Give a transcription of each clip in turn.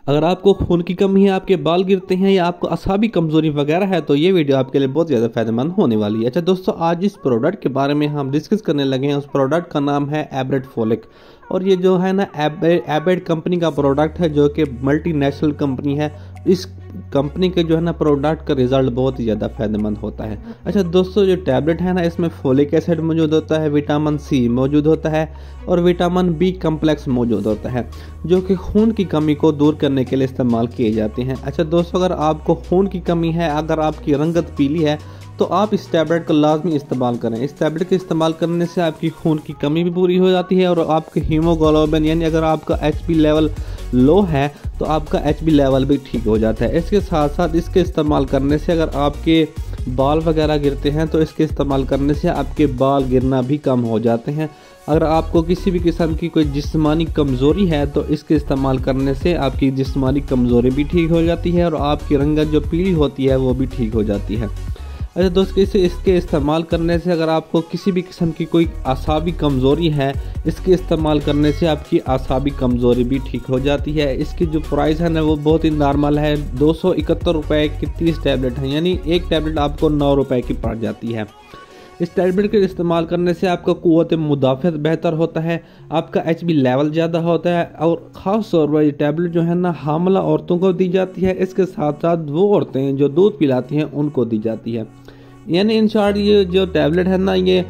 अगर आपको खून की कमी है, आपके बाल गिरते हैं या आपको असाबी कमजोरी वगैरह है तो ये वीडियो आपके लिए बहुत ज़्यादा फायदेमंद होने वाली है। अच्छा दोस्तों, आज इस प्रोडक्ट के बारे में हम डिस्कस करने लगे हैं। उस प्रोडक्ट का नाम है एबरेट फोलिक, और ये जो है ना एबरेट कंपनी का प्रोडक्ट है, जो कि मल्टीनेशनल कंपनी है। इस कंपनी के जो है ना प्रोडक्ट का रिजल्ट बहुत ही ज़्यादा फायदेमंद होता है। अच्छा दोस्तों, जो टैबलेट है ना, इसमें फोलिक एसिड मौजूद होता है, विटामिन सी मौजूद होता है और विटामिन बी कम्प्लेक्स मौजूद होता है, जो कि खून की कमी को दूर करने के लिए इस्तेमाल किए जाते हैं। अच्छा दोस्तों, अगर आपको खून की कमी है, अगर आपकी रंगत पीली है, तो आप इस टैबलेट का लाजमी इस्तेमाल करें। इस टैबलेट के इस्तेमाल करने से आपकी खून की कमी भी पूरी हो जाती है और आपके हीमोग्लोबिन, यानी अगर आपका एचबी लेवल लो है तो आपका एचबी लेवल भी ठीक हो जाता है। इसके साथ साथ इसके इस्तेमाल करने से अगर आपके बाल वगैरह गिरते हैं तो इसके इस्तेमाल करने से आपके बाल गिरना भी कम हो जाते हैं। अगर आपको किसी भी किस्म की कोई जिस्मानी कमज़ोरी है तो इसके इस्तेमाल करने से आपकी जिस्मानी कमज़ोरी भी ठीक हो जाती है और आपकी रंगत जो पीली होती है वो भी ठीक हो जाती है। अच्छा दोस्तों, इसके इस्तेमाल करने से अगर आपको किसी भी किस्म की कोई आसाबी कमज़ोरी है, इसके इस्तेमाल करने से आपकी आसाबी कमज़ोरी भी ठीक हो जाती है। इसकी जो प्राइस है ना वो बहुत ही नॉर्मल है, 271 रुपये की 30 टैबलेट है, यानी एक टैबलेट आपको 9 रुपये की पड़ जाती है। इस टैबलेट के इस्तेमाल करने से आपका क़ुव्वत मुदाफ़त बेहतर होता है, आपका एचबी लेवल ज़्यादा होता है, और ख़ास तौर पर ये टैबलेट जो है ना हामला औरतों को दी जाती है। इसके साथ साथ वो औरतें जो दूध पिलाती हैं उनको दी जाती है। यानी इन शॉर्ट ये जो टैबलेट है ना ये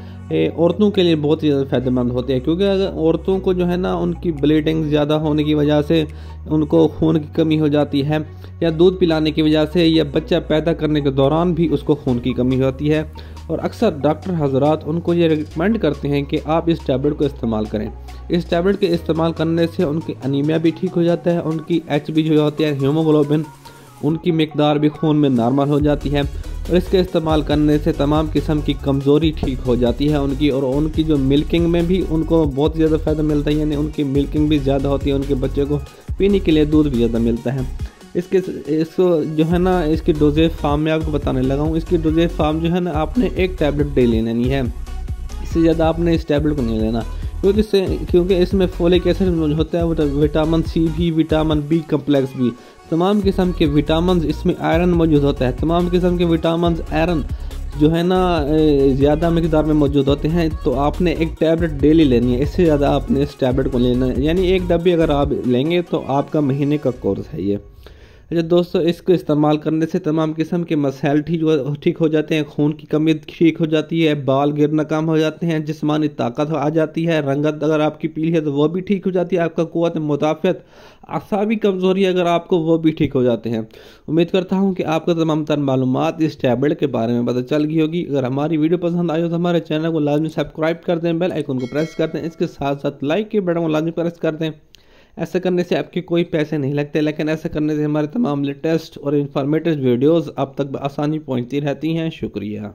औरतों के लिए बहुत ही ज़्यादा फायदेमंद होते हैं, क्योंकि अगर औरतों को जो है ना उनकी ब्लीडिंग ज़्यादा होने की वजह से उनको खून की कमी हो जाती है, या दूध पिलाने की वजह से, या बच्चा पैदा करने के दौरान भी उसको खून की कमी होती है, और अक्सर डॉक्टर हजरात उनको ये रिकमेंड करते हैं कि आप इस टैबलेट को इस्तेमाल करें। इस टैबलेट के इस्तेमाल करने से उनकी अनीमिया भी ठीक हो जाता है, उनकी एचबी जो होती है हीमोग्लोबिन, उनकी मिकदार भी खून में नॉर्मल हो जाती है, और इसके इस्तेमाल करने से तमाम किस्म की कमज़ोरी ठीक हो जाती है उनकी, और उनकी जो मिल्किंग में भी उनको बहुत ज़्यादा फ़ायदा मिलता है, यानी उनकी मिल्किंग भी ज़्यादा होती है, उनके बच्चे को पीने के लिए दूध भी ज़्यादा मिलता है। इसको जो है ना इसकी डोजेज फार्म में आपको बताने लगा हूँ। इसकी डोजेज फार्म जो है ना, आपने एक टैबलेट डेली लेनी है, इससे ज़्यादा आपने इस टैबलेट को नहीं लेना, क्योंकि इसमें फोलिक एसिड होता है, विटामिन सी भी, विटामिन बी कम्प्लेक्स भी, तमाम किस्म के विटामिन, इसमें आयरन मौजूद होता है, तमाम किस्म के विटामिन आयरन जो है ना ज़्यादा मकदार में मौजूद होते हैं। तो आपने एक टैबलेट डेली लेनी है, इससे ज़्यादा आपने इस टैबलेट को लेना है, यानी एक डब्बी अगर आप लेंगे तो आपका महीने का कोर्स है ये। अच्छा दोस्तों, इसको इस्तेमाल करने से तमाम किस्म के मसाइल ठीक हो जाते हैं, खून की कमी ठीक हो जाती है, बाल गिरना कम हो जाते हैं, जिस्मानी ताकत आ जाती है, रंगत अगर आपकी पीली है तो वो भी ठीक हो जाती है, आपका क़ुव्वत मुदाफ़त, असाबी कमज़ोरी अगर आपको वो भी ठीक हो जाते हैं। उम्मीद करता हूँ कि आपको तमाम तर मालूमात इस टैबलेट के बारे में पता चल गई होगी। अगर हमारी वीडियो पसंद आई हो तो हमारे चैनल को लाजमी सब्सक्राइब कर दें, बेल आइकन को प्रेस कर दें, इसके साथ साथ लाइक के बटन को लाजमी प्रेस कर दें। ऐसा करने से आपके कोई पैसे नहीं लगते, लेकिन ऐसा करने से हमारे तमाम लेटेस्ट और इन्फॉर्मेटिव वीडियोस आप तक आसानी पहुंचती रहती हैं। शुक्रिया।